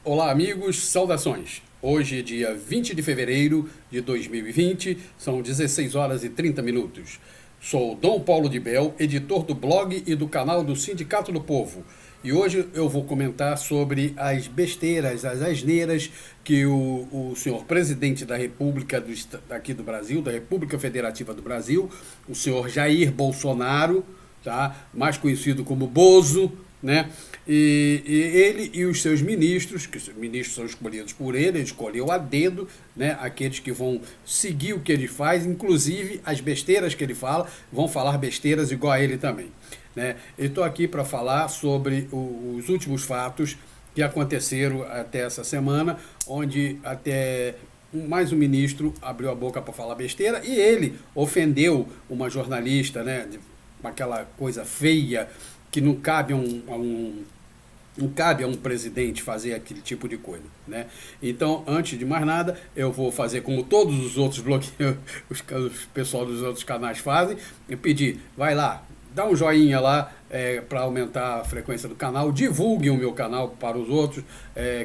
Olá, amigos, saudações. Hoje é dia 20 de fevereiro de 2020, são 16 horas e 30 minutos. Sou Dom Paulo de Bel, editor do blog e do canal do Sindicato do Povo. E hoje eu vou comentar sobre as besteiras, as asneiras que o senhor presidente da República aqui do Brasil, da República Federativa do Brasil, o senhor Jair Bolsonaro, tá? Mais conhecido como Bozo, né? E ele e os seus ministros, que os ministros são escolhidos por ele escolheu a dedo, né? Aqueles que vão seguir o que ele faz, inclusive as besteiras que ele fala, vão falar besteiras igual a ele também, né? Eu estou aqui para falar sobre os últimos fatos que aconteceram até essa semana, onde até mais um ministro abriu a boca para falar besteira e ele ofendeu uma jornalista, né? Com aquela coisa feia que não cabe não cabe a um presidente fazer aquele tipo de coisa, né? Então, antes de mais nada, eu vou fazer como todos os outros bloqueios, os pessoal dos outros canais fazem, e pedir, vai lá, dá um joinha lá para aumentar a frequência do canal, divulgue o meu canal para os outros,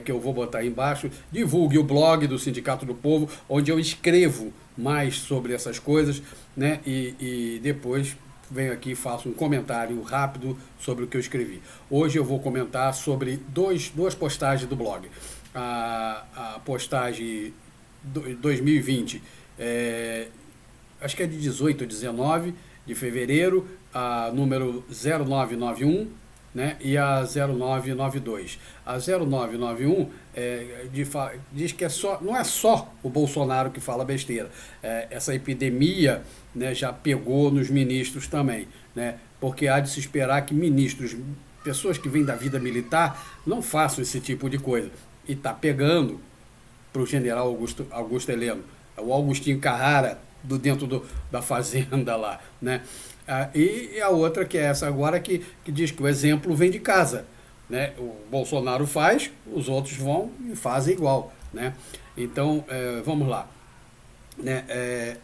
que eu vou botar aí embaixo, divulgue o blog do Sindicato do Povo, onde eu escrevo mais sobre essas coisas, né? E depois venho aqui e faço um comentário rápido sobre o que eu escrevi. Hoje eu vou comentar sobre duas postagens do blog. A postagem 2020, acho que é de 18 ou 19 de fevereiro, a número 0991, né, e a 0992. A 0991 diz que não é só o Bolsonaro que fala besteira. Essa epidemia, né, já pegou nos ministros também, né, porque há de se esperar que ministros, pessoas que vêm da vida militar, não façam esse tipo de coisa. E está pegando para o general Augusto Heleno, o Augustinho Carrara, dentro da fazenda lá, né? E a outra, que é essa agora, que diz que o exemplo vem de casa, né? O Bolsonaro faz, os outros vão e fazem igual, né? Então, vamos lá, né?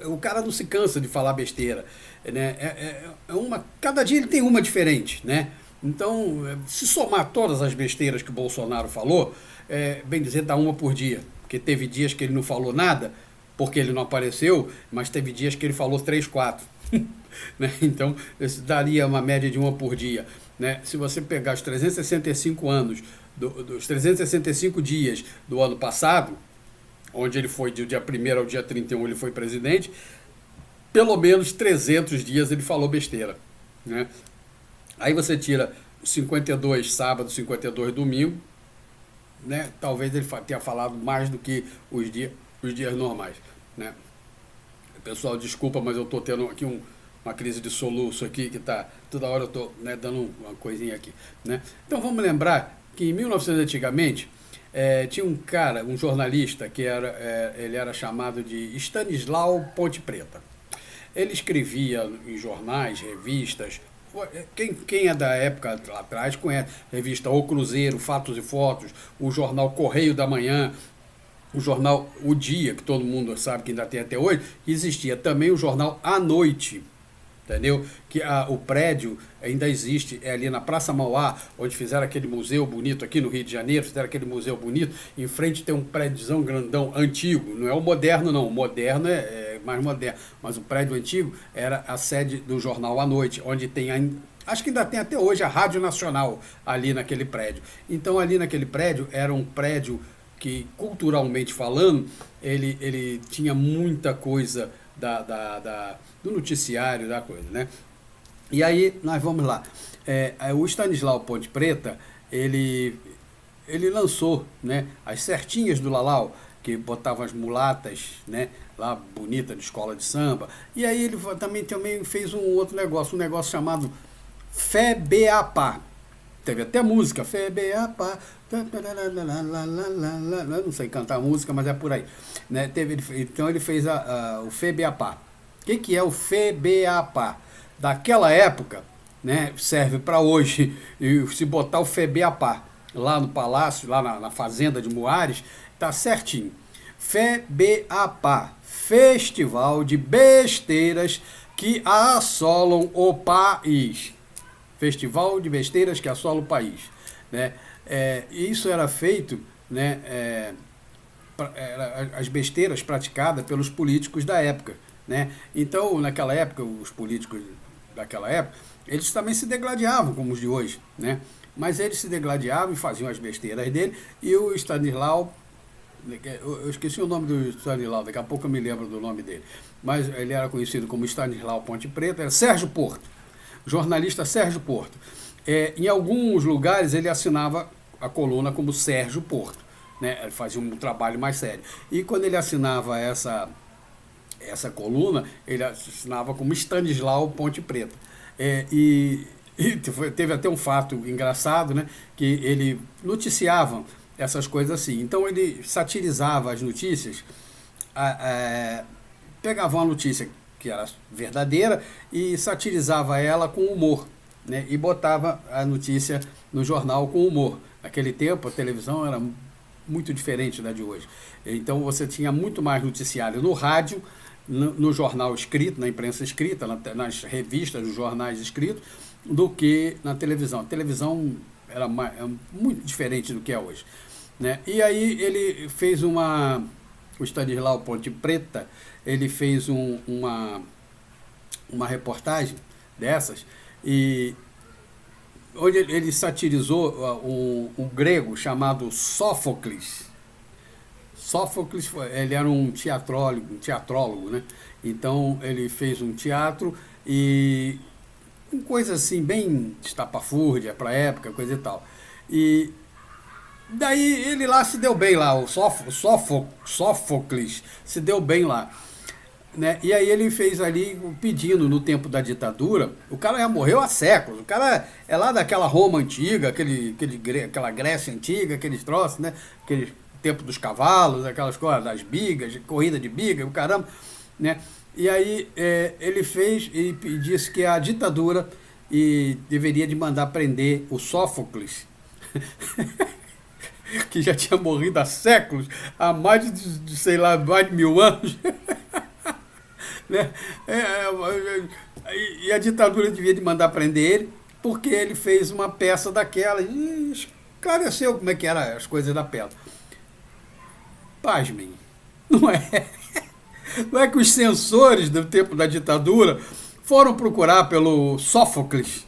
O cara não se cansa de falar besteira, né? Cada dia ele tem uma diferente, né? Então, se somar todas as besteiras que o Bolsonaro falou, bem dizer, dá uma por dia, porque teve dias que ele não falou nada, porque ele não apareceu, mas teve dias que ele falou 3, 4. Né? Então, isso daria uma média de uma por dia. Né? Se você pegar os 365 anos, dos 365 dias do ano passado, onde ele foi do dia 1º ao dia 31, ele foi presidente, pelo menos 300 dias ele falou besteira. Né? Aí você tira 52 sábado, 52 domingo, né? Talvez ele tenha falado mais do que os dias normais, né? Pessoal, desculpa, mas eu estou tendo aqui uma crise de soluço aqui, que tá toda hora eu estou, né, dando uma coisinha aqui, né? Então vamos lembrar que em 1900 antigamente tinha um cara, um jornalista, que ele era chamado de Stanislau Ponte Preta. Ele escrevia em jornais, revistas. Quem é da época lá atrás conhece revista O Cruzeiro, Fatos e Fotos, o jornal Correio da Manhã, o jornal O Dia, que todo mundo sabe que ainda tem até hoje. Existia também o jornal A Noite, entendeu? Que o prédio ainda existe, ali na Praça Mauá, onde fizeram aquele museu bonito aqui no Rio de Janeiro, fizeram aquele museu bonito. Em frente tem um prédiozão grandão, antigo, não é o moderno não, o moderno é mais moderno, mas o prédio antigo era a sede do jornal A Noite, onde tem acho que ainda tem até hoje a Rádio Nacional ali naquele prédio. Então ali naquele prédio era um prédio que, culturalmente falando, ele tinha muita coisa do noticiário, da coisa, né? E aí, nós vamos lá. O Stanislau Ponte Preta, ele lançou, né, as certinhas do Lalau, que botavam as mulatas, né, lá bonita de escola de samba. E aí ele também fez um outro negócio, um negócio chamado Fé Beapá. Teve até música, Fé Beapá. Não sei cantar música, mas é por aí, né? Então ele fez o FEBEAPA. O que é o FEBEAPA? Daquela época, né, serve para hoje. E se botar o FEBEAPA lá no palácio, lá na fazenda de Moares, tá certinho. FEBEAPA, Festival de Besteiras que assolam o país. Festival de Besteiras que assolam o país. né? E isso era feito, né, as besteiras praticadas pelos políticos da época, né? Então, naquela época, os políticos daquela época, eles também se degladiavam, como os de hoje, né? Mas eles se degladiavam e faziam as besteiras dele, e o Stanislau, eu esqueci o nome do Stanislau, daqui a pouco eu me lembro do nome dele, mas ele era conhecido como Stanislau Ponte Preta, era Sérgio Porto, jornalista Sérgio Porto. Em alguns lugares ele assinava a coluna como Sérgio Porto, né? Ele fazia um trabalho mais sério. E quando ele assinava essa coluna, ele assinava como Stanislau Ponte Preta. E teve até um fato engraçado, né? Que ele noticiava essas coisas assim. Então ele satirizava as notícias, pegava uma notícia que era verdadeira e satirizava ela com humor, né? E botava a notícia no jornal com humor. Naquele tempo a televisão era muito diferente da de hoje. Então você tinha muito mais noticiário no rádio, no jornal escrito, na imprensa escrita, nas revistas, nos jornais escritos, do que na televisão. A televisão era muito diferente do que é hoje, né? E aí ele fez o Stanislau Ponte Preta, ele fez uma reportagem dessas, e onde ele satirizou um grego chamado Sófocles. Sófocles, ele era um teatrólogo, né? Então ele fez um teatro e coisa assim bem estapafúrdia para a época, coisa e tal. E daí ele lá se deu bem lá, o Sófocles se deu bem lá, né? E aí ele fez ali pedindo no tempo da ditadura. O cara já morreu há séculos, o cara é lá daquela Roma antiga, aquela Grécia antiga, aqueles troços, né? Aquele tempo dos cavalos, aquelas coisas, das bigas, corrida de biga, o caramba, né? E aí ele fez e disse que a ditadura deveria de mandar prender o Sófocles, que já tinha morrido há séculos, há mais de sei lá, mais de 1000 anos, né? E a ditadura devia de mandar prender ele, porque ele fez uma peça daquela e esclareceu como é que eram as coisas da peça. Pasmem, não é? Não é que os censores do tempo da ditadura foram procurar pelo Sófocles.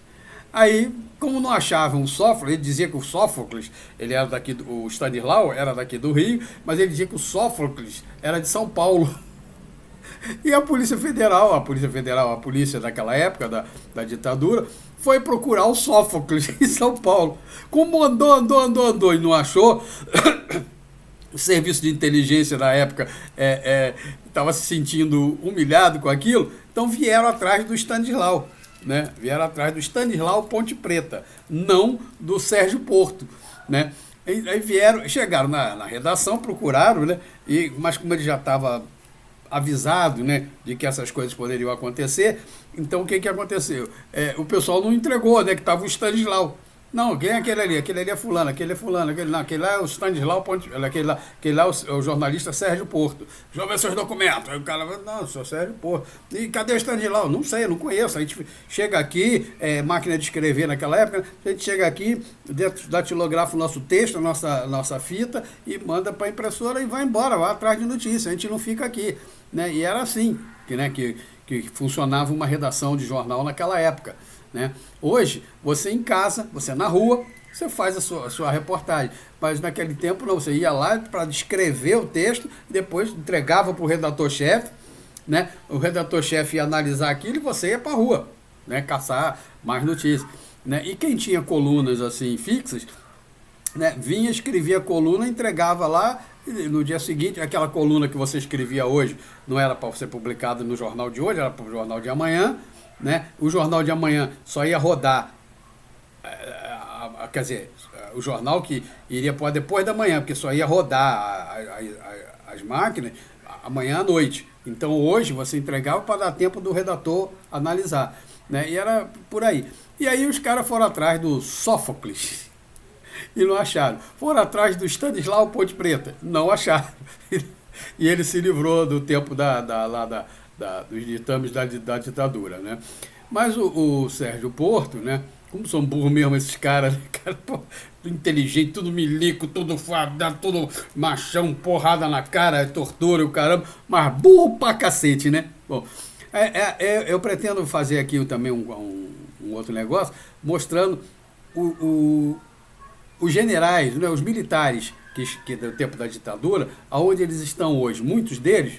Aí, como não achavam o Sófocles, ele dizia que o Sófocles, ele era daqui, o Stanislau era daqui do Rio, mas ele dizia que o Sófocles era de São Paulo. E a Polícia Federal, a polícia daquela época, da ditadura, foi procurar o Sófocles em São Paulo. Como andou e não achou, o serviço de inteligência na época estava se sentindo humilhado com aquilo, então vieram atrás do Stanislau, né? Vieram atrás do Stanislau Ponte Preta, não do Sérgio Porto, né? Aí chegaram na redação, procuraram, né? Mas como ele já estava avisado, né, de que essas coisas poderiam acontecer, então o que aconteceu? O pessoal não entregou, né, que estava o Stanislau. Não, quem é aquele ali? Aquele ali é fulano, aquele é fulano, aquele lá é o Stanislau, aquele lá é o jornalista Sérgio Porto. Deixa eu ver seus documentos. Aí o cara vai, não, sou Sérgio Porto. E cadê o Stanislau? Não sei, não conheço. A gente chega aqui, máquina de escrever naquela época, a gente chega aqui, datilografa o nosso texto, a nossa fita, e manda para a impressora e vai embora, vai atrás de notícia. A gente não fica aqui, né? E era assim, que funcionava uma redação de jornal naquela época, né? Hoje, você em casa, você na rua, você faz a sua reportagem. Mas naquele tempo não, você ia lá para escrever o texto, depois entregava para o redator-chefe, né? O redator-chefe ia analisar aquilo e você ia para a rua, né? Caçar mais notícias, né? E quem tinha colunas assim fixas, né? Vinha, escrevia a coluna, entregava lá, e no dia seguinte, aquela coluna que você escrevia hoje não era para ser publicada no jornal de hoje, era para o jornal de amanhã, né? O jornal de amanhã só ia rodar, quer dizer, o jornal que iria pôr depois da manhã, porque só ia rodar as máquinas amanhã à noite. Então hoje você entregava para dar tempo do redator analisar, né? E era por aí. E aí os caras foram atrás do Sófocles e não acharam. Foram atrás do Stanislau Ponte Preta, não acharam. E ele se livrou do tempo dos ditames da ditadura, né? Mas o Sérgio Porto, né, Como são burros mesmo esses caras, né? Cara, pô, tudo inteligente, tudo milico, tudo fadado, tudo machão, porrada na cara, tortura, o caramba, mas burro pra cacete, né? Bom, eu pretendo fazer aqui também um outro negócio, mostrando o, o- os generais, né, os militares que do tempo da ditadura, aonde eles estão hoje. Muitos deles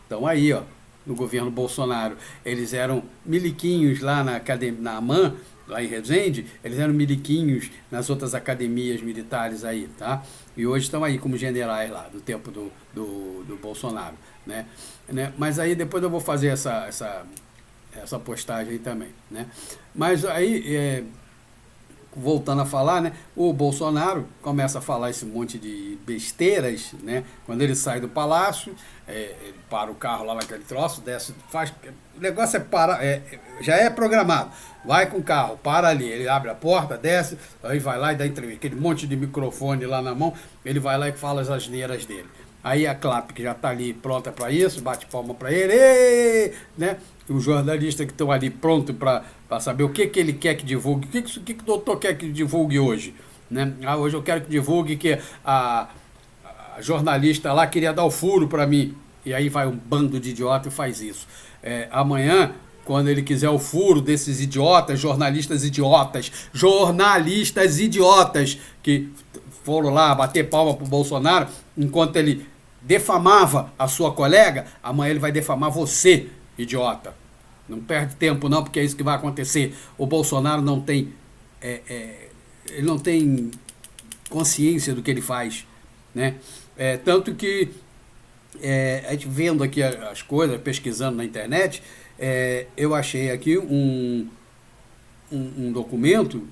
estão aí, ó, no governo Bolsonaro. Eles eram miliquinhos lá na AMAN, lá em Resende, eles eram miliquinhos nas outras academias militares aí, tá? E hoje estão aí como generais lá, do tempo do Bolsonaro, né? Mas aí depois eu vou fazer essa postagem aí também, né? Mas aí, voltando a falar, né, o Bolsonaro começa a falar esse monte de besteiras, né, quando ele sai do palácio, ele para o carro lá naquele troço, desce, faz, o negócio é parar, já é programado, vai com o carro, para ali, ele abre a porta, desce, aí vai lá e dá entrevista, aquele monte de microfone lá na mão, ele vai lá e fala as asneiras dele. Aí a Clap, que já está ali pronta para isso, bate palma para ele, "Ê!", né? Os jornalistas que estão ali prontos para saber o que ele quer que divulgue, o doutor quer que divulgue hoje. Né? Hoje eu quero que divulgue que a jornalista lá queria dar o furo para mim. E aí vai um bando de idiota e faz isso. Amanhã, quando ele quiser o furo desses idiotas, jornalistas idiotas que foram lá bater palma pro Bolsonaro, enquanto ele defamava a sua colega, amanhã ele vai defamar você, idiota. Não perde tempo não, porque é isso que vai acontecer. O Bolsonaro não tem, ele não tem consciência do que ele faz, né? Tanto que a gente vendo aqui as coisas, pesquisando na internet, eu achei aqui um documento,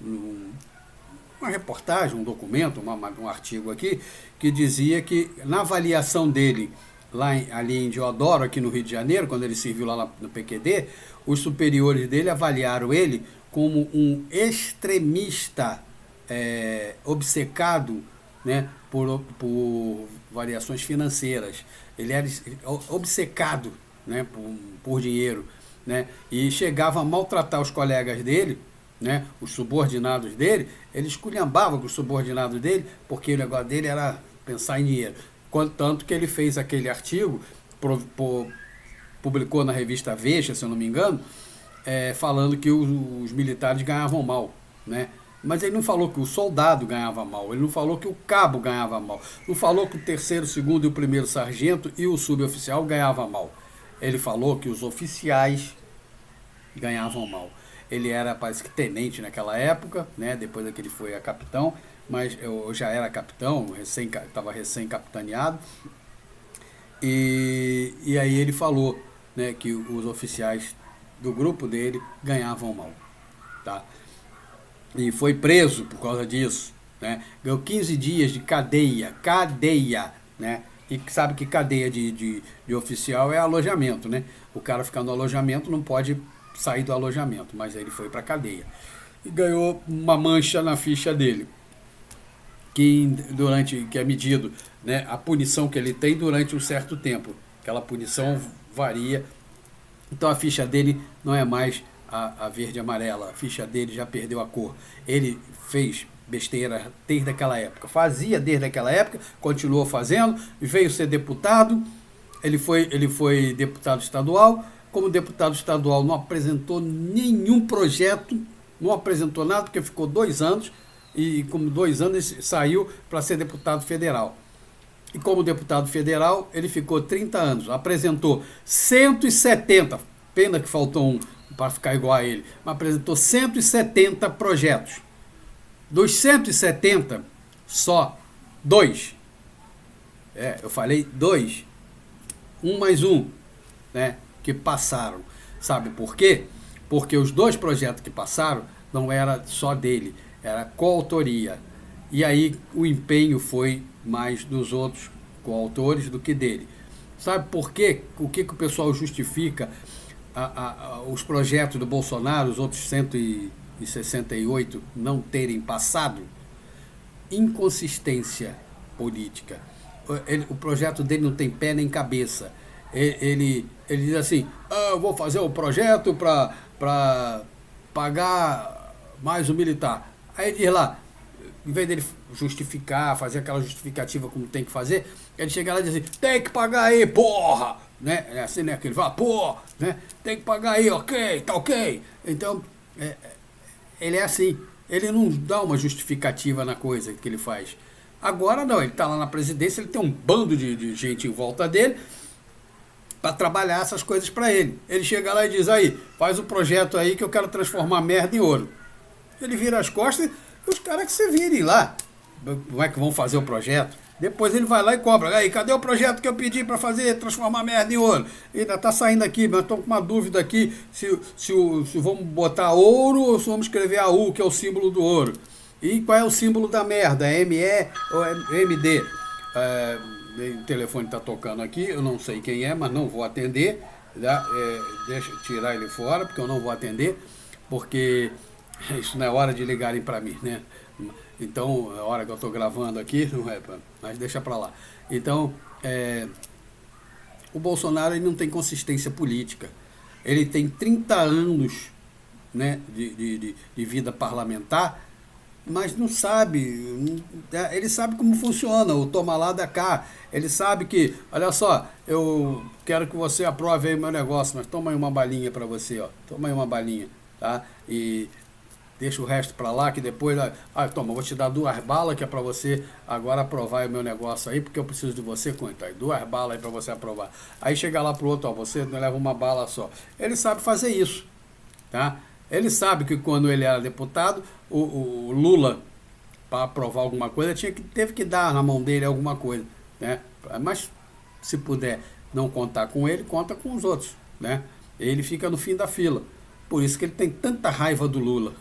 uma reportagem, um documento, um artigo aqui, que dizia que na avaliação dele, ali em Deodoro, aqui no Rio de Janeiro, quando ele serviu lá no PQD, os superiores dele avaliaram ele como um extremista obcecado, né, por variações financeiras. Ele era obcecado, né, por dinheiro, né, e chegava a maltratar os colegas dele, né, os subordinados dele. Ele esculhambava com os subordinados dele, porque o negócio dele era pensar em dinheiro. Tanto que ele fez aquele artigo, publicou na revista Veja, se eu não me engano, falando que os militares ganhavam mal, né? Mas ele não falou que o soldado ganhava mal, ele não falou que o cabo ganhava mal, não falou que o terceiro, segundo e o primeiro sargento e o suboficial ganhavam mal. Ele falou que os oficiais ganhavam mal. Ele era, parece que, tenente naquela época, né? Depois que ele foi a capitão, mas eu já era capitão, estava recém-capitaneado. E aí ele falou, né, que os oficiais do grupo dele ganhavam mal. Tá? E foi preso por causa disso. Né? Ganhou 15 dias de cadeia, né? E sabe que cadeia de oficial é alojamento, né? O cara ficar no alojamento não pode sair do alojamento, mas ele foi para cadeia. E ganhou uma mancha na ficha dele, que é medido, né, a punição que ele tem durante um certo tempo. Aquela punição varia. Então a ficha dele não é mais a verde e amarela, a ficha dele já perdeu a cor. Ele fez besteira desde aquela época, fazia desde aquela época, continuou fazendo, veio ser deputado, ele foi deputado estadual. Como deputado estadual não apresentou nenhum projeto, não apresentou nada, porque ficou 2 anos, e como 2 anos ele saiu para ser deputado federal. E como deputado federal, ele ficou 30 anos, apresentou 170, pena que faltou um para ficar igual a ele, mas apresentou 170 projetos. Dos 170, só 2, eu falei 2, 1 mais 1, né, que passaram. Sabe por quê? Porque os 2 projetos que passaram não era só dele, era coautoria. E aí o empenho foi mais dos outros coautores do que dele. Sabe por quê? O que o pessoal justifica os projetos do Bolsonaro, os outros 168 não terem passado? Inconsistência política. O projeto dele não tem pé nem cabeça. Ele diz assim, eu vou fazer um projeto para pagar mais um militar. Aí ele diz lá, em vez dele justificar, fazer aquela justificativa como tem que fazer, ele chega lá e diz assim, tem que pagar aí, porra! Né? É assim, né? Que ele fala, porra! Né? Tem que pagar aí, ok, tá ok. Então, ele é assim. Ele não dá uma justificativa na coisa que ele faz. Agora não, ele está lá na presidência, ele tem um bando de gente em volta dele para trabalhar essas coisas para ele. Ele chega lá e diz, aí, faz um projeto aí que eu quero transformar merda em ouro. Ele vira as costas e os caras que se virem lá. Como é que vão fazer o projeto? Depois ele vai lá e cobra. Aí, cadê o projeto que eu pedi para fazer, transformar merda em ouro? Ainda está saindo aqui, mas estou com uma dúvida aqui se vamos botar ouro ou se vamos escrever AU, que é o símbolo do ouro. E qual é o símbolo da merda? ME ou MD? O telefone está tocando aqui, eu não sei quem é, mas não vou atender. Deixa eu tirar ele fora, porque eu não vou atender, porque isso não é hora de ligarem para mim, né? Então, a hora que eu estou gravando aqui, não é, mas deixa para lá. Então, o Bolsonaro ele não tem consistência política. Ele tem 30 anos, né, de vida parlamentar, mas não sabe, ele sabe como funciona o toma lá da cá. Ele sabe que, olha só, eu quero que você aprove aí o meu negócio, mas toma aí uma balinha para você, ó, toma aí uma balinha, tá? E deixa o resto para lá, que depois, toma, vou te dar 2 balas que é para você agora aprovar o meu negócio aí, porque eu preciso de você, quanto aí? 2 balas aí para você aprovar. Aí chega lá pro outro, ó, você leva uma bala só. Ele sabe fazer isso, tá? Ele sabe que quando ele era deputado, o Lula, para aprovar alguma coisa, teve que dar na mão dele alguma coisa, né? Mas se puder não contar com ele, conta com os outros, né? Ele fica no fim da fila. Por isso que ele tem tanta raiva do Lula.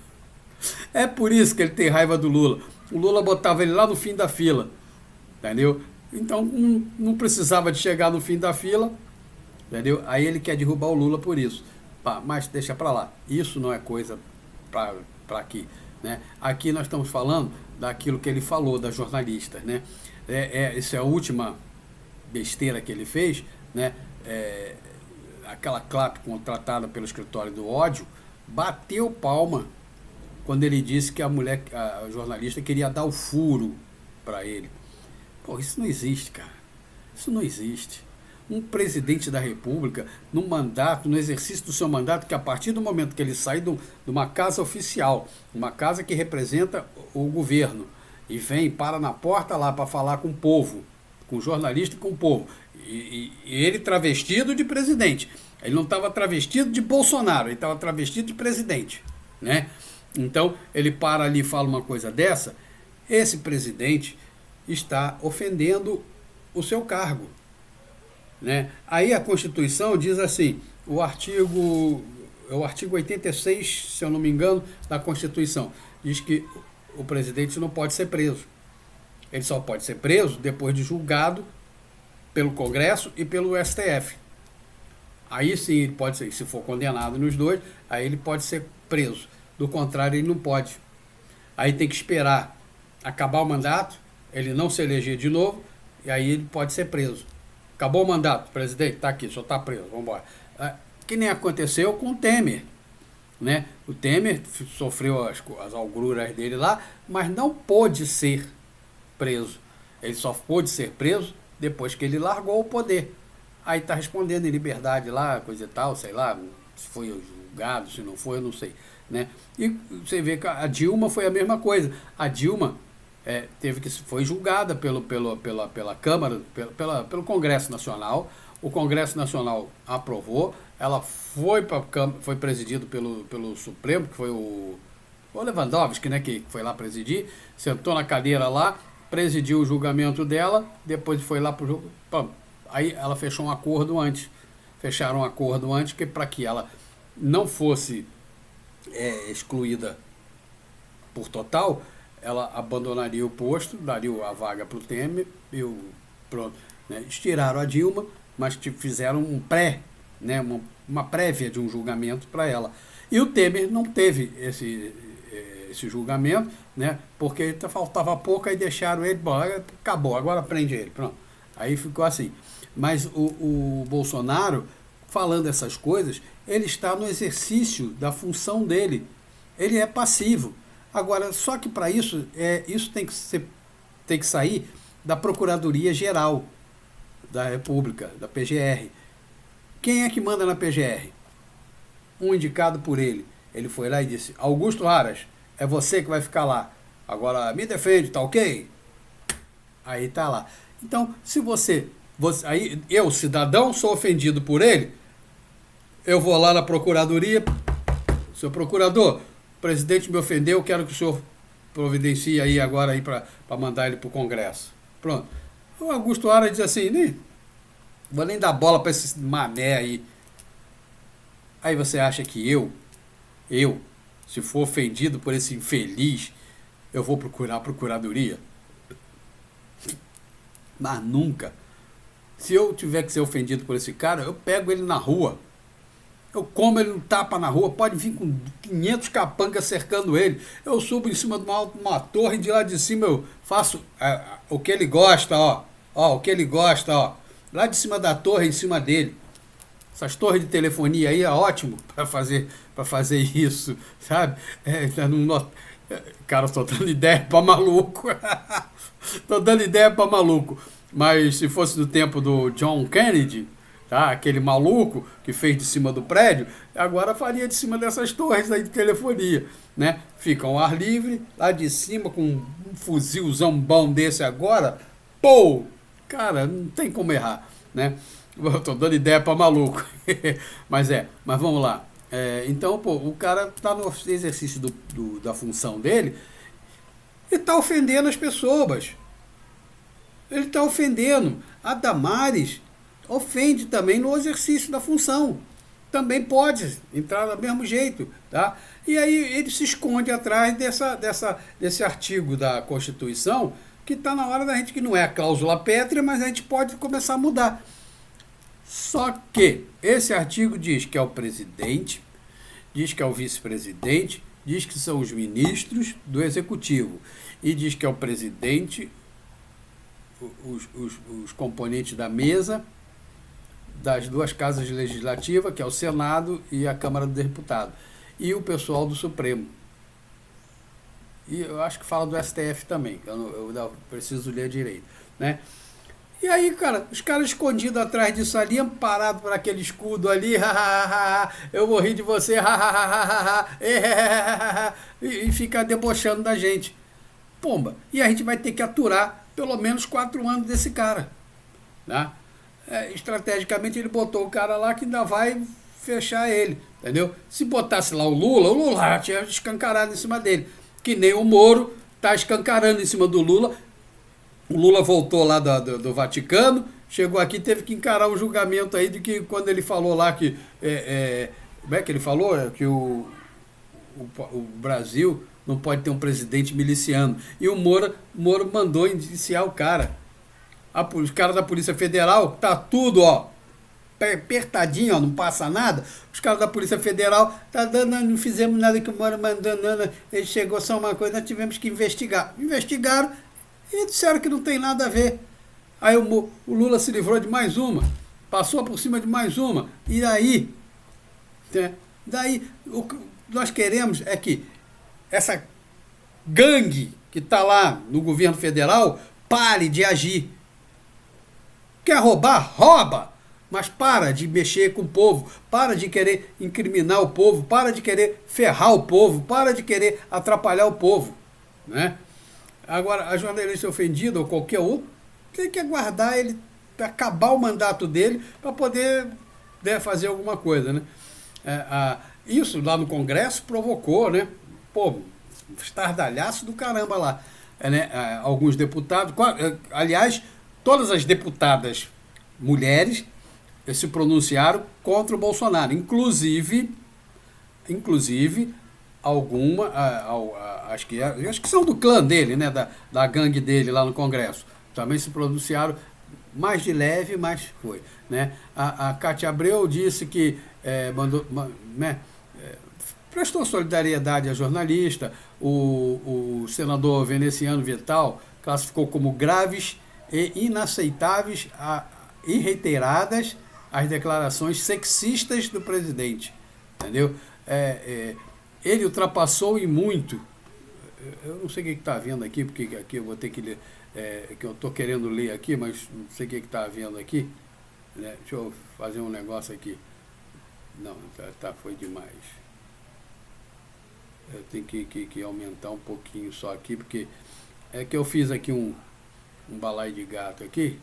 É por isso que ele tem raiva do Lula. O Lula botava ele lá no fim da fila, entendeu? Então não precisava de chegar no fim da fila, entendeu? Aí ele quer derrubar o Lula por isso. Mas deixa para lá. Isso não é coisa para aqui, né? Aqui nós estamos falando daquilo que ele falou das jornalistas, né? Essa é a última besteira que ele fez, né? Aquela clape contratada pelo escritório do ódio bateu palma quando ele disse que a jornalista queria dar o furo para ele. Pô, isso não existe, cara. Isso não existe. Um presidente da República, no mandato, no exercício do seu mandato, que a partir do momento que ele sai de uma casa oficial, uma casa que representa o governo, e vem, para na porta lá para falar com o povo, com o jornalista e com o povo, e ele travestido de presidente. Ele não estava travestido de Bolsonaro, ele estava travestido de presidente, né? Então, ele para ali e fala uma coisa dessa, esse presidente está ofendendo o seu cargo, né? Aí a Constituição diz assim, o artigo 86, se eu não me engano, da Constituição, diz que o presidente não pode ser preso. Ele só pode ser preso depois de julgado pelo Congresso e pelo STF. Aí sim ele pode ser, se for condenado nos dois, aí ele pode ser preso. Do contrário, ele não pode. Aí tem que esperar acabar o mandato, ele não se eleger de novo, e aí ele pode ser preso. Acabou o mandato, presidente, está aqui, só está preso, vamos embora. Que nem aconteceu com o Temer, né? O Temer sofreu as algruras dele lá, mas não pôde ser preso. Ele só pôde ser preso depois que ele largou o poder. Aí está respondendo em liberdade lá, coisa e tal, sei lá, se foi julgado, se não foi, eu não sei, né? E você vê que a Dilma foi a mesma coisa. A Dilma foi julgada pela Câmara, pelo Congresso Nacional. O Congresso Nacional aprovou, ela foi presidido pelo Supremo, que foi o Lewandowski, né, que foi lá presidir, sentou na cadeira lá, presidiu o julgamento dela, depois foi lá pro jogo. Aí ela fechou um acordo antes. Fecharam um acordo antes para que ela não fosse excluída por total, ela abandonaria o posto, daria a vaga para o Temer, pronto, né? Estiraram a Dilma, mas fizeram né, uma prévia de um julgamento para ela. E o Temer não teve esse julgamento, né, porque faltava pouco, aí deixaram ele, bom, acabou, agora prende ele, pronto. Aí ficou assim. Mas o Bolsonaro, falando essas coisas, ele está no exercício da função dele, Ele é passivo. Agora, só que para isso, isso tem que sair da Procuradoria-Geral da República, da PGR. Quem é que manda na PGR? Um indicado por ele. Ele foi lá e disse: Augusto Aras, é você que vai ficar lá. Agora me defende, tá ok? Aí tá lá. Então, se aí eu, cidadão, sou ofendido por ele, eu vou lá na Procuradoria: Seu procurador, o presidente me ofendeu, quero que o senhor providencie aí agora aí para mandar ele para o Congresso. Pronto. O Augusto Aras diz assim: nem vou nem dar bola para esse mané aí. Aí você acha que eu, se for ofendido por esse infeliz, eu vou procurar a Procuradoria? Mas nunca. Se eu tiver que ser ofendido por esse cara, eu pego ele na rua. Eu como ele no tapa na rua, pode vir com 500 capangas cercando ele. Eu subo em cima de uma torre, de lá de cima eu faço o que ele gosta, ó. Ó, o que ele gosta, ó. Lá de cima da torre, em cima dele. Essas torres de telefonia aí é ótimo para fazer isso, sabe? Cara, eu tô dando ideia para maluco. Tô dando ideia para maluco. Mas se fosse do tempo do John Kennedy, tá? Aquele maluco que fez de cima do prédio, agora faria de cima dessas torres aí de telefonia, né? Fica ao ar livre, lá de cima, com um fuzilzão bom desse agora, pô! Cara, não tem como errar, né? Eu tô dando ideia para maluco. mas vamos lá. Então, pô, o cara tá no exercício da função dele e tá ofendendo as pessoas. Ele tá ofendendo. A Damares ofende também no exercício da função. Também pode entrar do mesmo jeito, tá? E aí ele se esconde atrás desse artigo da Constituição, que está na hora da gente, que não é a cláusula pétrea, mas a gente pode começar a mudar. Só que esse artigo diz que é o presidente, diz que é o vice-presidente, diz que são os ministros do executivo e diz que é o presidente, os componentes da mesa das duas casas legislativas, que é o Senado e a Câmara dos Deputados, e o pessoal do Supremo. E eu acho que fala do STF também, eu preciso ler direito, né? E aí, cara, os caras escondidos atrás disso ali, amparados por aquele escudo ali, eu vou rir de você, e ficar debochando da gente. Pomba. E a gente vai ter que aturar pelo menos 4 anos desse cara, né? Estrategicamente ele botou o cara lá que ainda vai fechar ele, entendeu? Se botasse lá o Lula tinha escancarado em cima dele, que nem o Moro tá escancarando em cima do Lula. O Lula voltou lá do Vaticano, chegou aqui, teve que encarar um julgamento aí de que quando ele falou lá que como é que ele falou? Que o Brasil não pode ter um presidente miliciano. E o Moro mandou indiciar o cara. Os caras da Polícia Federal, tá tudo, ó, apertadinho, ó, não passa nada. Os caras da Polícia Federal, tá dando, não fizemos nada que o Moro mandou, não. Ele chegou só uma coisa, nós tivemos que investigar. Investigaram e disseram que não tem nada a ver. Aí o Lula se livrou de mais uma, passou por cima de mais uma. E daí, né? Daí, o que nós queremos é que essa gangue que está lá no governo federal pare de agir. Quer roubar? Rouba! Mas para de mexer com o povo, para de querer incriminar o povo, para de querer ferrar o povo, para de querer atrapalhar o povo, né? Agora, a jornalista ofendida ou qualquer outro tem que aguardar ele acabar o mandato dele para poder, né, fazer alguma coisa, né? Isso lá no Congresso provocou, né? Pô, um estardalhaço do caramba lá, né? Alguns deputados, aliás, todas as deputadas mulheres se pronunciaram contra o Bolsonaro, inclusive alguma, acho que são do clã dele, né, da gangue dele lá no Congresso, também se pronunciaram mais de leve, mas foi, né? A Cátia Abreu disse que prestou solidariedade à jornalista. O senador veneziano Vital classificou como graves e inaceitáveis e reiteradas as declarações sexistas do presidente, entendeu? ele ultrapassou em muito. Eu não sei o que está havendo aqui, porque aqui eu vou ter que ler, que eu estou querendo ler aqui, mas não sei o que está havendo aqui. Né? Deixa eu fazer um negócio aqui. Não, foi demais. Eu tenho que aumentar um pouquinho só aqui, porque é que eu fiz aqui um balaio de gato aqui.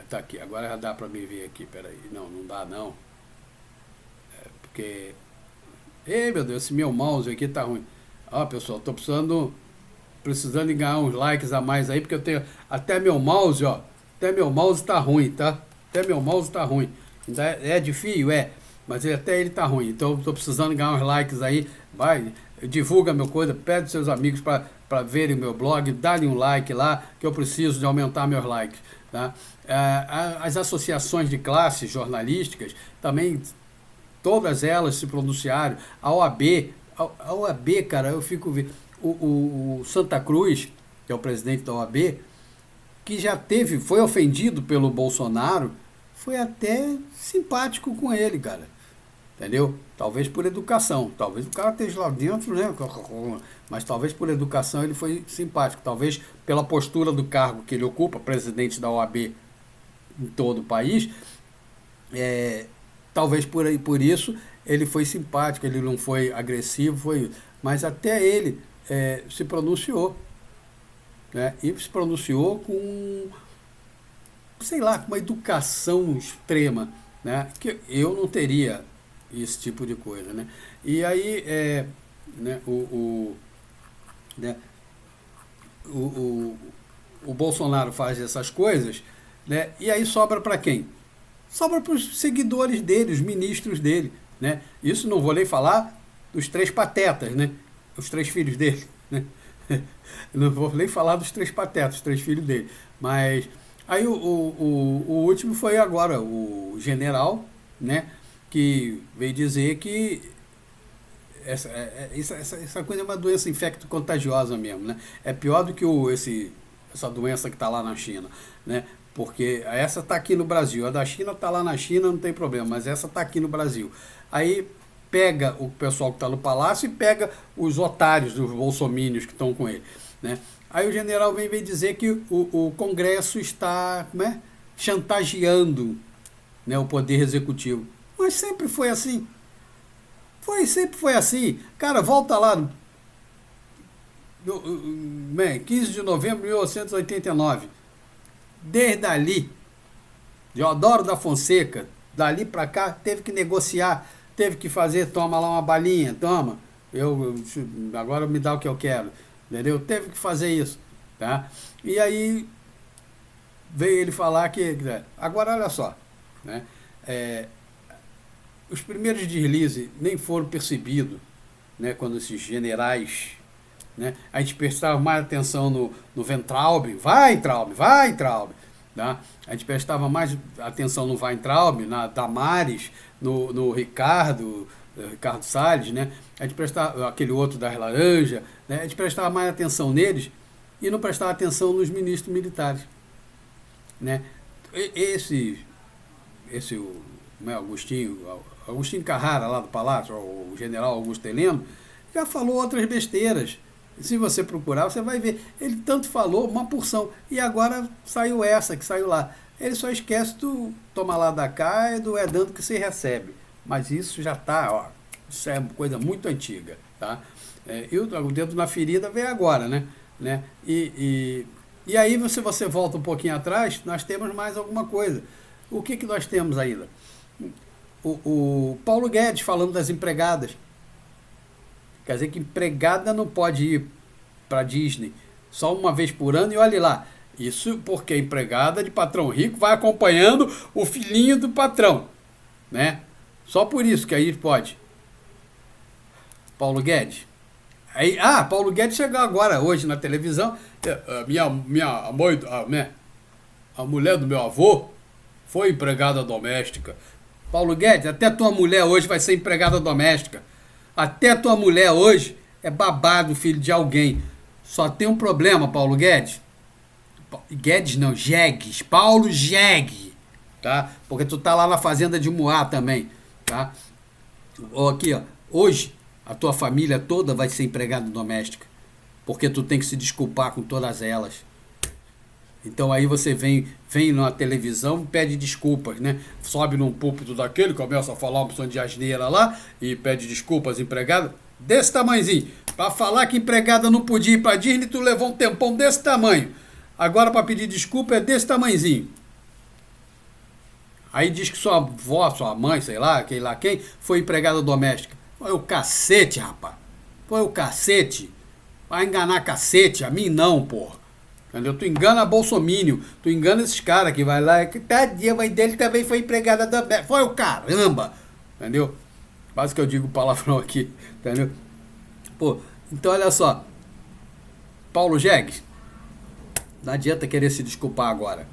Tá aqui, agora já dá para me ver aqui, peraí. Não dá não. Porque... Ei, meu Deus, esse meu mouse aqui tá ruim. Ó, pessoal, tô precisando de ganhar uns likes a mais aí, porque eu tenho... Até meu mouse, ó. Até meu mouse tá ruim, tá? Até meu mouse tá ruim. Ainda é de fio? Mas até ele tá ruim. Então, tô precisando ganhar uns likes aí. Vai, divulga meu coisa, pede seus amigos para verem o meu blog, dá-lhe um like lá, que eu preciso de aumentar meus likes. Tá? As associações de classes jornalísticas também, todas elas se pronunciaram. A OAB, cara, eu fico vendo. O Santa Cruz, que é o presidente da OAB, que foi ofendido pelo Bolsonaro, foi até simpático com ele, cara. Entendeu? Talvez por educação. Talvez o cara esteja lá dentro, né? Mas talvez por educação ele foi simpático. Talvez pela postura do cargo que ele ocupa, presidente da OAB em todo o país, talvez por isso ele foi simpático, ele não foi agressivo, mas até ele se pronunciou. Né? E se pronunciou com, sei lá, com uma educação extrema, né? Que eu não teria esse tipo de coisa, né? E aí, né, o Bolsonaro faz essas coisas, né? E aí sobra para quem? Sobra para os seguidores dele, os ministros dele, né? Isso não vou nem falar dos 3 patetas, né? Os 3 filhos dele, né? Não vou nem falar dos 3 patetas, os 3 filhos dele. Mas aí o último foi agora o general, né? Que veio dizer que essa coisa é uma doença infecto-contagiosa mesmo, né? É pior do que essa doença que está lá na China, né? Porque essa está aqui no Brasil, a da China está lá na China, não tem problema, mas essa está aqui no Brasil. Aí pega o pessoal que está no palácio e pega os otários, os bolsomínios que estão com ele, né? Aí o general vem dizer que o Congresso está chantageando, né, o Poder Executivo. Mas sempre foi assim. Sempre foi assim. Cara, volta lá no 15 de novembro de 1989. Desde ali, Deodoro da Fonseca, dali para cá, teve que negociar, teve que fazer, toma lá uma balinha, toma, agora me dá o que eu quero, entendeu? Teve que fazer isso, tá? E aí veio ele falar que, agora olha só, né? Os primeiros deslizes nem foram percebidos, né, quando esses generais, né, a gente prestava mais atenção no Weintraub, Weintraub, tá? A gente prestava mais atenção no Weintraub, na Damares, no Ricardo Salles, né? A gente prestava, aquele outro das laranjas, né? A gente prestava mais atenção neles e não prestava atenção nos ministros militares, né? Esse Agostinho Carrara, lá do Palácio, o general Augusto Heleno, já falou outras besteiras. Se você procurar, você vai ver. Ele tanto falou, uma porção. E agora saiu essa, que saiu lá. Ele só esquece do toma lá da cá e do é dando que se recebe. Mas isso já está, isso é coisa muito antiga, tá? E o dedo na ferida veio agora, né? E aí, se você volta um pouquinho atrás, nós temos mais alguma coisa. O que nós temos ainda? O Paulo Guedes falando das empregadas. Quer dizer que empregada não pode ir para Disney só uma vez por ano e olhe lá. Isso porque a empregada de patrão rico vai acompanhando o filhinho do patrão, né? Só por isso que aí pode. Paulo Guedes. Aí, Paulo Guedes chegou agora, hoje, na televisão. A mãe, a mulher do meu avô foi empregada doméstica. Paulo Guedes, até tua mulher hoje vai ser empregada doméstica. Até tua mulher hoje é babado, filho de alguém. Só tem um problema, Paulo Guedes. Guedes não, Jegues. Paulo Jegue. Tá? Porque tu tá lá na fazenda de Moá também. Tá? Aqui, ó, hoje a tua família toda vai ser empregada doméstica, porque tu tem que se desculpar com todas elas. Então aí você vem na televisão e pede desculpas, né? Sobe num púlpito daquele, começa a falar uma opção de asneira lá e pede desculpas empregada desse tamanhozinho. Para falar que empregada não podia ir para Disney, tu levou um tempão desse tamanho. Agora para pedir desculpa é desse tamanhozinho. Aí diz que sua avó, sua mãe, sei lá, quem lá quem, foi empregada doméstica. Foi o cacete, rapaz. Foi o cacete. Vai enganar cacete, a mim não, porra. Entendeu? Tu engana a Bolsomínio, tu engana esses caras que vai lá, que tadinha, a mãe dele também foi empregada doméstica. Foi o caramba! Entendeu? Quase que eu digo palavrão aqui, entendeu? Pô, então olha só. Paulo Jegues, não adianta querer se desculpar agora.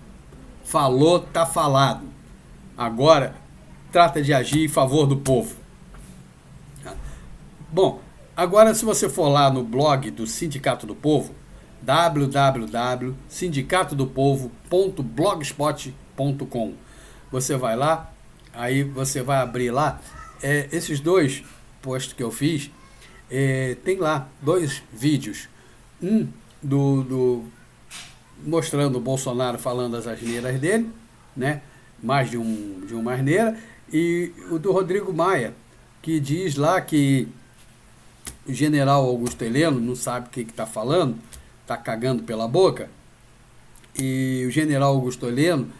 Falou, tá falado. Agora, trata de agir em favor do povo. Bom, agora se você for lá no blog do Sindicato do Povo, www.sindicatodopovo.blogspot.com, você vai lá, aí você vai abrir lá, esses dois posts que eu fiz, tem lá 2 vídeos, um mostrando o Bolsonaro falando as asneiras dele, né? Mais de uma asneira, e o do Rodrigo Maia, que diz lá que o general Augusto Heleno não sabe o que está falando, está cagando pela boca, e o general Augusto Heleno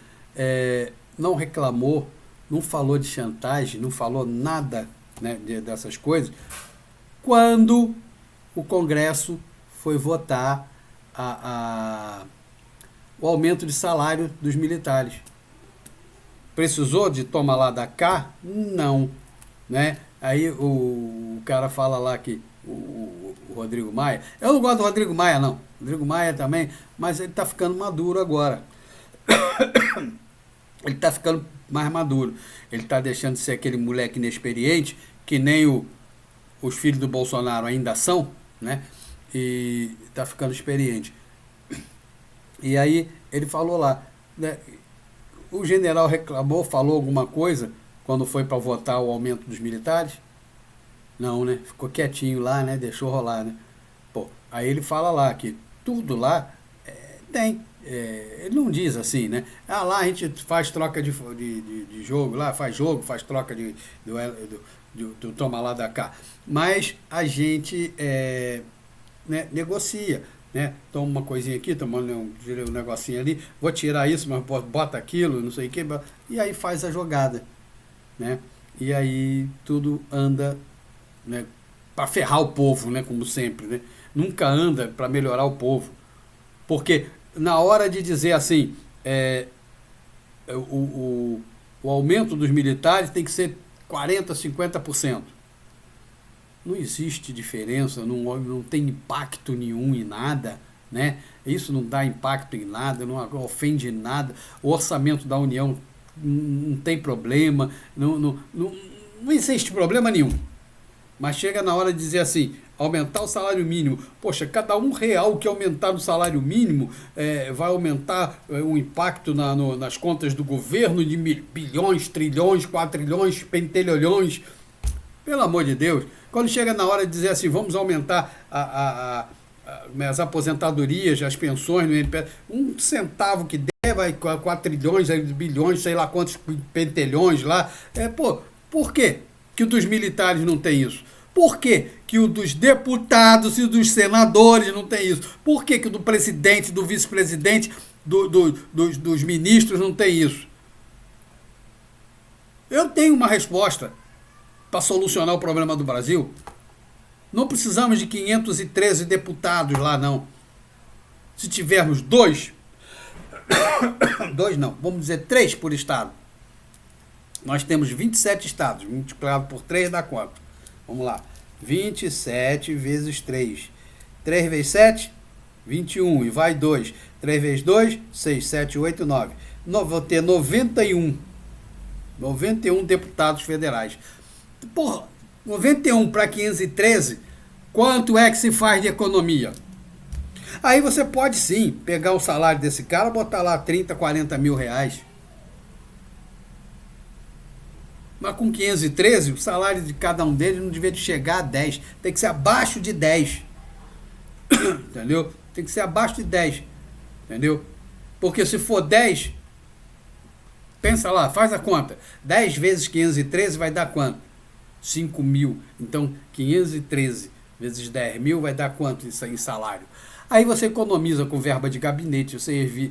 não reclamou, não falou de chantagem, não falou nada, né, dessas coisas, quando o Congresso foi votar o aumento de salário dos militares. Precisou de toma lá da cá? Não. Né? Aí o cara fala lá que o Rodrigo Maia... Eu não gosto do Rodrigo Maia, não. Rodrigo Maia também, mas ele está ficando maduro agora. Ele está ficando mais maduro. Ele está deixando de ser aquele moleque inexperiente, que nem os filhos do Bolsonaro ainda são, né? E está ficando experiente. E aí ele falou lá, né? O general reclamou, falou alguma coisa quando foi para votar o aumento dos militares? Não, né? Ficou quietinho lá, né? Deixou rolar, né? Pô, aí ele fala lá que tudo lá tem. Ele não diz assim, né? Ah, lá a gente faz troca de jogo, lá faz troca do toma lá da cá. Mas a gente né, negocia. Né? Toma uma coisinha aqui, toma um negocinho ali, vou tirar isso, mas bota aquilo, não sei o que, e aí faz a jogada, né? E aí tudo anda, né, para ferrar o povo, né, como sempre, né? Nunca anda para melhorar o povo, porque na hora de dizer assim, o aumento dos militares tem que ser 40%, 50%. Não existe diferença, não tem impacto nenhum em nada, né? Isso não dá impacto em nada, não ofende nada. O orçamento da União não tem problema, não existe problema nenhum. Mas chega na hora de dizer assim, aumentar o salário mínimo. Poxa, cada R$1 que aumentar no salário mínimo vai aumentar o impacto nas contas do governo de bilhões, trilhões, quatrilhões, pentelhões. Pelo amor de Deus. Quando chega na hora de dizer assim, vamos aumentar as aposentadorias, as pensões no INPS, 1 centavo que der, vai 4 trilhões, bilhões, sei lá quantos pentelhões lá. Por quê que o dos militares não tem isso? Por quê que o dos deputados e dos senadores não tem isso? Por quê que o do presidente, do vice-presidente, dos ministros não tem isso? Eu tenho uma resposta para solucionar o problema do Brasil. Não precisamos de 513 deputados lá, não. Se tivermos 2 não, vamos dizer 3 por estado. Nós temos 27 estados, multiplicado por 3 dá quanto? Vamos lá, 27 vezes 3. 3 vezes 7, 21, e vai 2. 3 vezes 2, 6, 7, 8, 9. Vou ter 91 deputados federais. Porra, 91 para 513, quanto é que se faz de economia? Aí você pode sim pegar o salário desse cara, botar lá 30, 40 mil reais. Mas com 513, o salário de cada um deles não devia de chegar a 10. Tem que ser abaixo de 10. Entendeu? Tem que ser abaixo de 10. Entendeu? Porque se for 10, pensa lá, faz a conta. 10 vezes 513 vai dar quanto? 5 mil. Então, 513 vezes 10 mil vai dar quanto isso aí em salário? Aí você economiza com verba de gabinete, você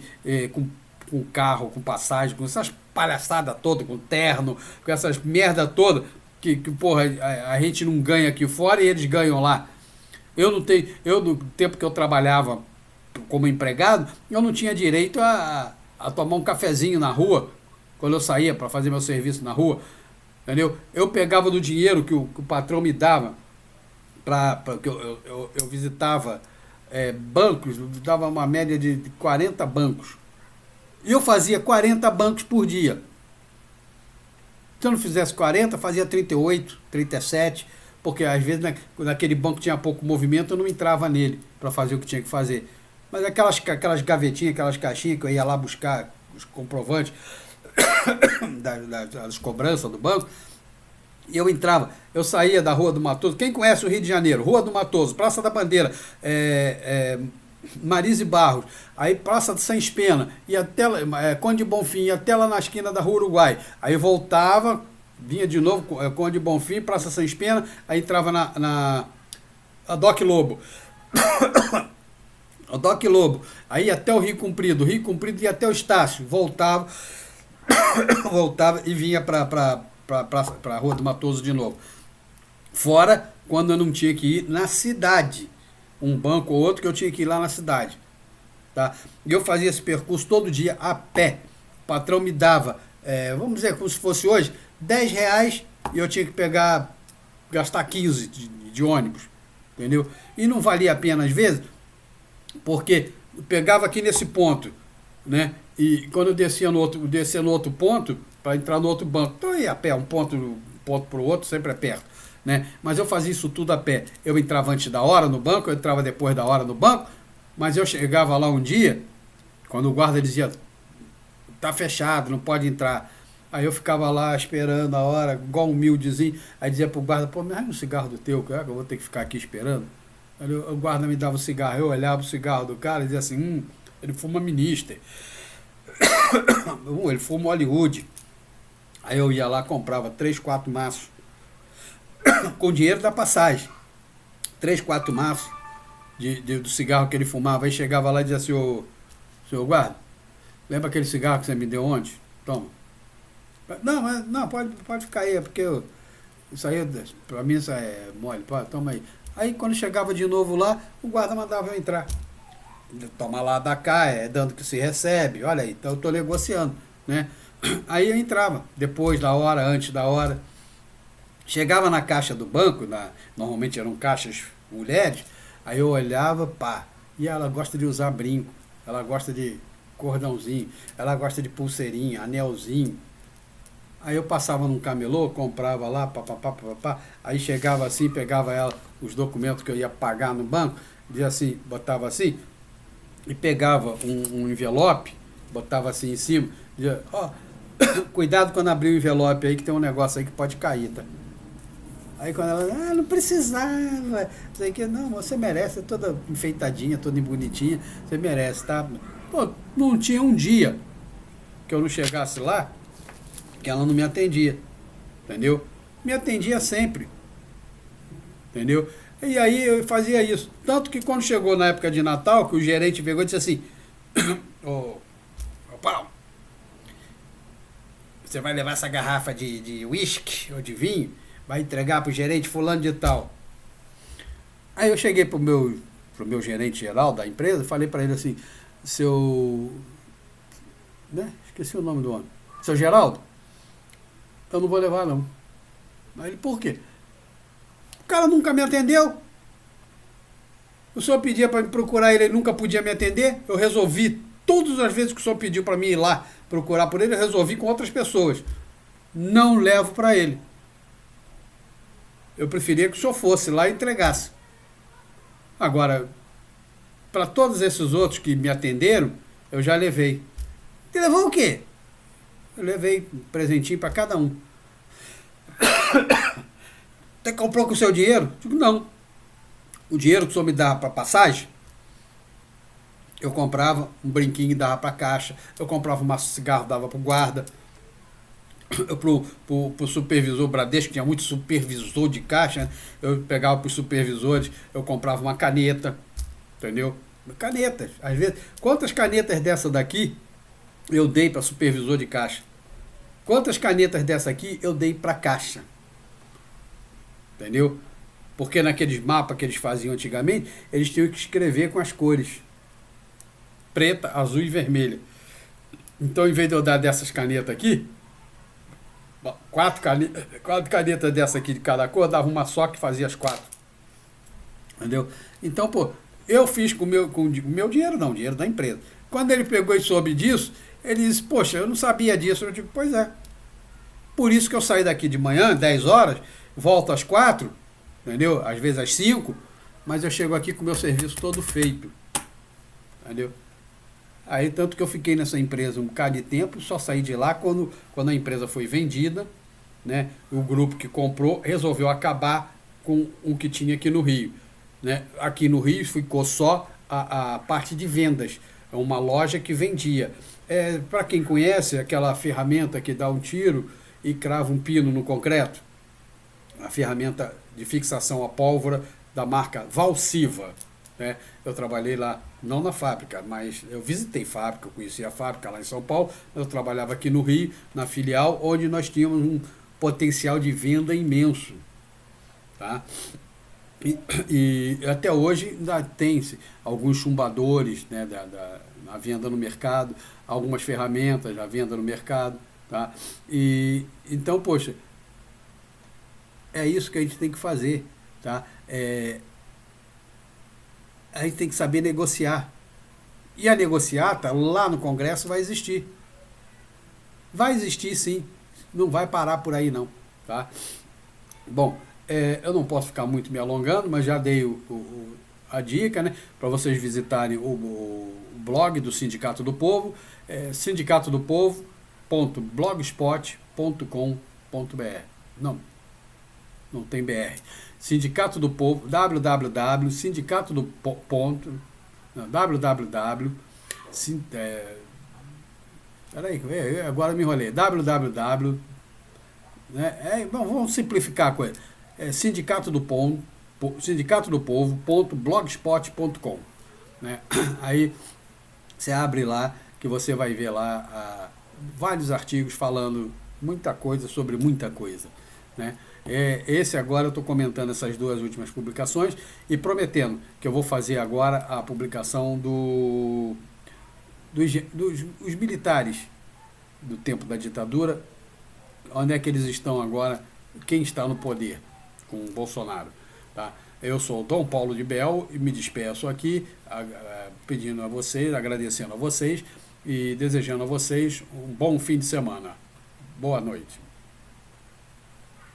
com carro, com passagem, com essas palhaçadas todas, com terno, com essas merda toda, que porra, a gente não ganha aqui fora e eles ganham lá. Eu não tenho, no tempo que eu trabalhava como empregado, eu não tinha direito a tomar um cafezinho na rua, quando eu saía para fazer meu serviço na rua, entendeu? Eu pegava do dinheiro que o patrão me dava, que eu visitava bancos, dava uma média de 40 bancos, e eu fazia 40 bancos por dia. Se eu não fizesse 40, fazia 38, 37, porque às vezes naquele banco tinha pouco movimento, eu não entrava nele para fazer o que tinha que fazer. Mas aquelas gavetinhas, aquelas caixinhas que eu ia lá buscar os comprovantes das cobranças do banco, e eu entrava, eu saía da Rua do Matoso. Quem conhece o Rio de Janeiro? Rua do Matoso, Praça da Bandeira, Marise Barros, aí Praça de Sans Pena, e até Conde Bonfim, até lá na esquina da Rua Uruguai. Aí voltava, vinha de novo, Conde Bonfim, Praça Sans Pena, aí entrava na Doc Lobo. A Doc Lobo, aí até o Rio Comprido ia até o Estácio, voltava e vinha para a Rua do Matoso de novo. Fora quando eu não tinha que ir na cidade. Um banco ou outro que eu tinha que ir lá na cidade. Tá? E eu fazia esse percurso todo dia a pé. O patrão me dava, vamos dizer, como se fosse hoje, R$10 e eu tinha que gastar 15 de ônibus. Entendeu? E não valia a pena às vezes, porque eu pegava aqui nesse ponto, né? E quando eu descia no outro ponto, para entrar no outro banco, então eu ia a pé, um ponto para o outro, sempre é perto. Né? Mas eu fazia isso tudo a pé. Eu entrava antes da hora no banco, eu entrava depois da hora no banco, mas eu chegava lá um dia, quando o guarda dizia, tá fechado, não pode entrar. Aí eu ficava lá esperando a hora, igual um humildezinho, aí dizia pro guarda, pô, me arranca um cigarro do teu, cara, que eu vou ter que ficar aqui esperando. Aí o guarda me dava o cigarro, eu olhava o cigarro do cara e dizia assim, ele fuma Minister. Ele fuma Hollywood. Aí eu ia lá, comprava 3, 4 maços, com o dinheiro da passagem. 3, 4 maços do cigarro que ele fumava. Aí chegava lá e dizia assim, senhor guarda, lembra aquele cigarro que você me deu ontem? Toma. Não, pode ficar aí, porque isso aí, pra mim, isso é mole. Toma aí. Aí quando chegava de novo lá, o guarda mandava eu entrar. Toma lá da cá, dando que se recebe. Olha aí, então eu tô negociando, né? Aí eu entrava, depois da hora, antes da hora. Chegava na caixa do banco, normalmente eram caixas mulheres, aí eu olhava, pá, e ela gosta de usar brinco, ela gosta de cordãozinho, ela gosta de pulseirinha, anelzinho. Aí eu passava num camelô, comprava lá, pá, aí chegava assim, pegava ela, os documentos que eu ia pagar no banco, dizia assim, botava assim, e pegava um envelope, botava assim em cima, dizia, cuidado quando abrir o envelope aí, que tem um negócio aí que pode cair, tá? Aí quando ela, não precisava, sei que, não, você merece, é toda enfeitadinha, toda bonitinha, você merece, tá? Pô, não tinha um dia que eu não chegasse lá, que ela não me atendia, entendeu? Me atendia sempre, entendeu? E aí eu fazia isso, tanto que quando chegou na época de Natal, que o gerente pegou e disse assim, ô Paulo, você vai levar essa garrafa de whisky ou de vinho, vai entregar pro gerente fulano de tal. Aí eu cheguei pro meu gerente geral da empresa, falei para ele assim, né? Esqueci o nome do homem. Seu Geraldo, eu não vou levar não. Aí ele, por quê? O cara nunca me atendeu. O senhor pedia para me procurar ele nunca podia me atender. Eu resolvi, todas as vezes que o senhor pediu para mim ir lá procurar por ele, eu resolvi com outras pessoas. Não levo para ele. Eu preferia que o senhor fosse lá e entregasse. Agora, para todos esses outros que me atenderam, eu já levei. Você levou o quê? Eu levei um presentinho para cada um. Você comprou com o seu dinheiro? Eu digo, não. O dinheiro que o senhor me dava para passagem, eu comprava um brinquinho e dava para a caixa, eu comprava um maço de cigarro, dava para o guarda, pro supervisor Bradesco, tinha muito supervisor de caixa, né? Eu pegava para os supervisores, eu comprava uma caneta, entendeu? Canetas, às vezes. Quantas canetas dessa daqui eu dei para supervisor de caixa? Quantas canetas dessa aqui eu dei para caixa? Entendeu? Porque naqueles mapas que eles faziam antigamente, eles tinham que escrever com as cores preta, azul e vermelha. Então, em vez de eu dar dessas canetas aqui, quatro canetas dessa aqui de cada cor, dava uma só que fazia as quatro. Entendeu? Então, pô, eu fiz com o meu dinheiro, não, dinheiro da empresa. Quando ele pegou e soube disso, ele disse, poxa, eu não sabia disso. Eu digo, pois é. Por isso que eu saí daqui de manhã, 10 horas, volto às 4, entendeu? Às vezes às 5, mas eu chego aqui com o meu serviço todo feito. Entendeu? Aí, tanto que eu fiquei nessa empresa um bocado de tempo, só saí de lá quando a empresa foi vendida, né? O grupo que comprou resolveu acabar com o que tinha aqui no Rio. Né? Aqui no Rio ficou só a parte de vendas, uma loja que vendia. Para quem conhece, aquela ferramenta que dá um tiro e crava um pino no concreto, a ferramenta de fixação à pólvora da marca Valsiva. Né? Eu trabalhei lá, não na fábrica, mas eu visitei fábrica, eu conheci a fábrica lá em São Paulo, eu trabalhava aqui no Rio, na filial, onde nós tínhamos um potencial de venda imenso. Tá? E até hoje ainda tem-se alguns chumbadores, né, na venda no mercado, algumas ferramentas à venda no mercado. Tá? Então, poxa, é isso que a gente tem que fazer. Tá? A gente tem que saber negociar. E a negociata, lá no Congresso, vai existir. Vai existir, sim. Não vai parar por aí, não. Tá? Bom, eu não posso ficar muito me alongando, mas já dei a dica, né, para vocês visitarem o blog do Sindicato do Povo, sindicatodopovo.blogspot.com.br. Não tem BR. Sindicato do Povo, peraí, agora me enrolei. Né, vamos simplificar a coisa. sindicatodopovo.blogspot.com. Né? Aí você abre lá, que você vai ver lá vários artigos falando muita coisa sobre muita coisa. Né? Esse agora eu estou comentando essas duas últimas publicações e prometendo que eu vou fazer agora a publicação dos militares do tempo da ditadura, onde é que eles estão agora, quem está no poder com o Bolsonaro. Tá? Eu sou o Dom Paulo de Bel e me despeço aqui, pedindo a vocês, agradecendo a vocês e desejando a vocês um bom fim de semana. Boa noite.